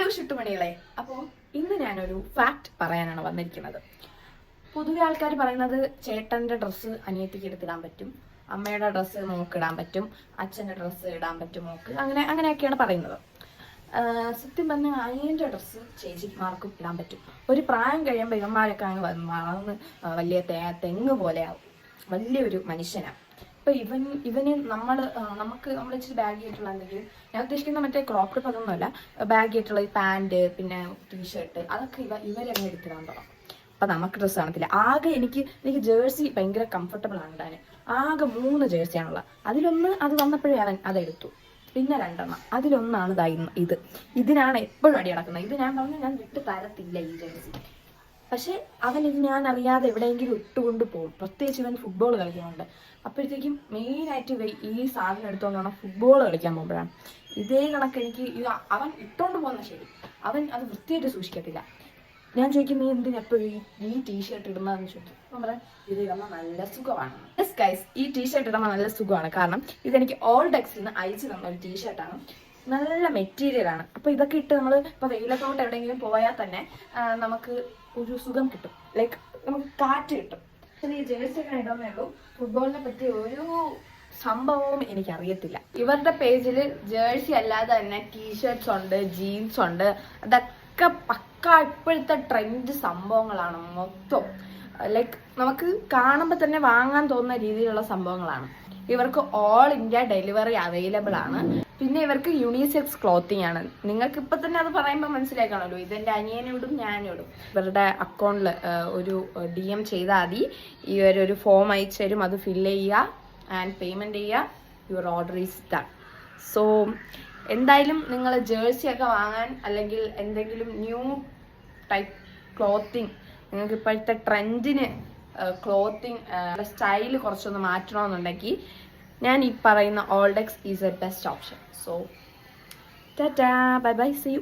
Hello ഷുട്ടുമണികളെ, അപ്പോൾ ഇന്ന് ഞാനൊരു ഫാക്ട് പറയാനാണ് വന്നിരിക്കുന്നത്. പൊതുവെ ആൾക്കാർ പറയുന്നത് ചേട്ടൻ്റെ ഡ്രസ്സ് അനിയത്തിക്ക് എടുത്തിടാൻ പറ്റും, അമ്മയുടെ ഡ്രസ്സ് മോക്ക് ഇടാൻ പറ്റും, അച്ഛൻ്റെ ഡ്രസ്സ് ഇടാൻ പറ്റും മോക്ക്, അങ്ങനെയൊക്കെയാണ് പറയുന്നത്. സത്യം പറഞ്ഞാൽ അനിയൻ്റെ ഡ്രസ്സ് ചേച്ചിമാർക്കും ഇടാൻ പറ്റും. ഒരു പ്രായം കഴിയുമ്പോൾ ഇവന്മാരൊക്കെ അങ്ങ് വളർന്ന് വലിയ തെങ്ങ് പോലെയാവും, വലിയൊരു മനുഷ്യനാണ്. ഇപ്പൊ ഇവന് നമുക്ക് ഇച്ചിരി ബാഗ് ആയിട്ടുള്ള എന്തെങ്കിലും, ഞാൻ ഉദ്ദേശിക്കുന്ന മറ്റേ ക്രോപ്പ് ടോപ്പ് അതൊന്നുമല്ല, ബാഗ് ആയിട്ടുള്ള ഈ പാൻറ് പിന്നെ ടീഷർട്ട് അതൊക്കെ ഇവരങ്ങ് എടുത്തിടാൻ തുടങ്ങും. അപ്പൊ നമുക്ക് ഡ്രസ്സ് കാണത്തില്ല. ആകെ എനിക്ക് ജേഴ്സി ഭയങ്കര കംഫർട്ടബിൾ ആണ് ഇടാൻ. ആകെ 3 ജേഴ്സിയാണുള്ളത്. അതിലൊന്ന് അത് വന്നപ്പോഴേ അവൻ അതെടുത്തു. പിന്നെ 2 അതിലൊന്നാണ് ഇതിനാണ് എപ്പോഴും അടി നടക്കുന്നത്. ഇത് ഞാൻ പറഞ്ഞു ഞാൻ വിട്ട് തരത്തില്ല ഈ ജേഴ്സി. പക്ഷെ അവനിത് ഞാൻ അറിയാതെ എവിടെയെങ്കിലും ഇട്ടുകൊണ്ട് പോകും. പ്രത്യേകിച്ച് ഇവൻ ഫുട്ബോൾ കളിക്കുന്നുണ്ട്. അപ്പോഴത്തേക്കും മെയിനായിട്ട് ഈ സാധനം എടുത്തുകൊണ്ട് വേണം ഫുട്ബോൾ കളിക്കാൻ പോകുമ്പോഴാണ്. ഇതേ കണക്ക് എനിക്ക് അവൻ ഇട്ടുകൊണ്ട് പോകുന്ന ശരി, അവൻ അത് വൃത്തിയായിട്ട് സൂക്ഷിക്കത്തില്ല. ഞാൻ ചോദിക്കും നീ എന്തിനെപ്പോഴും ഈ ടീഷർട്ട് ഇടുന്നതെന്ന് ചോദിക്കും. അപ്പം പറയാം ഇത് ഇടുമ്പോൾ നല്ല സുഖമാണ്. യെസ് ഗൈസ്, ഈ ടീഷർട്ട് ഇടുമ്പോൾ നല്ല സുഖമാണ്. കാരണം ഇതെനിക്ക് ഓൾഡെക്സിൽ നിന്ന് അയച്ചു തന്ന ഒരു ടീഷർട്ടാണ്. നല്ല മെറ്റീരിയലാണ്. അപ്പോൾ ഇതൊക്കെ ഇട്ട് നമ്മൾ ഇപ്പോൾ വെയിലത്തോട്ട് എവിടെയെങ്കിലും പോയാൽ തന്നെ നമുക്ക് ഒരു സുഖം കിട്ടും. ലൈക്ക് നമുക്ക് കാറ്റ് കിട്ടും. ഈ ജേഴ്സി ഒക്കെ ഇടുന്നേ ഉള്ളൂ. ഫുട്ബോളിനെ പറ്റി ഒരു സംഭവവും എനിക്കറിയത്തില്ല. ഇവരുടെ പേജിൽ ജേഴ്സി അല്ലാതെ തന്നെ ടീഷർട്ട്സ് ഉണ്ട്, ജീൻസ് ഉണ്ട്. അതൊക്കെ പക്ക ഇപ്പോഴത്തെ ട്രെൻഡ് സംഭവങ്ങളാണ് മൊത്തം. ലൈക്ക് നമുക്ക് കാണുമ്പോൾ തന്നെ വാങ്ങാൻ തോന്നുന്ന രീതിയിലുള്ള സംഭവങ്ങളാണ്. ഇവർക്ക് ഓൾ ഇന്ത്യ ഡെലിവറി അവൈലബിൾ ആണ്. പിന്നെ ഇവർക്ക് യൂണിസെക്സ് ക്ലോത്തിങ് ആണ്. നിങ്ങൾക്ക് ഇപ്പൊ തന്നെ അത് പറയുമ്പോൾ മനസ്സിലാക്കണമല്ലോ, ഇതെന്റെ അനിയനോടും ഞാനോടും. ഇവരുടെ അക്കൗണ്ടിൽ ഒരു DM ചെയ്താൽ മതി. ഇവരൊരു ഫോം അയച്ചു തരും, അത് ഫില്ല് ചെയ്യുക ആൻഡ് പേയ്മെന്റ് ചെയ്യുക. Your order is done. So എന്തായാലും നിങ്ങൾ ജേഴ്സി ഒക്കെ വാങ്ങാൻ അല്ലെങ്കിൽ എന്തെങ്കിലും ന്യൂ ടൈപ്പ് ക്ലോത്തിങ്, നിങ്ങൾക്ക് ഇപ്പോഴത്തെ ട്രെൻഡിന് ക്ലോത്തിങ് സ്റ്റൈല് കുറച്ചൊന്ന് മാറ്റണമെന്നുണ്ടെങ്കിൽ ഞാൻ ഈ പറയുന്ന OLX is a best option. So tata, bye bye, see U.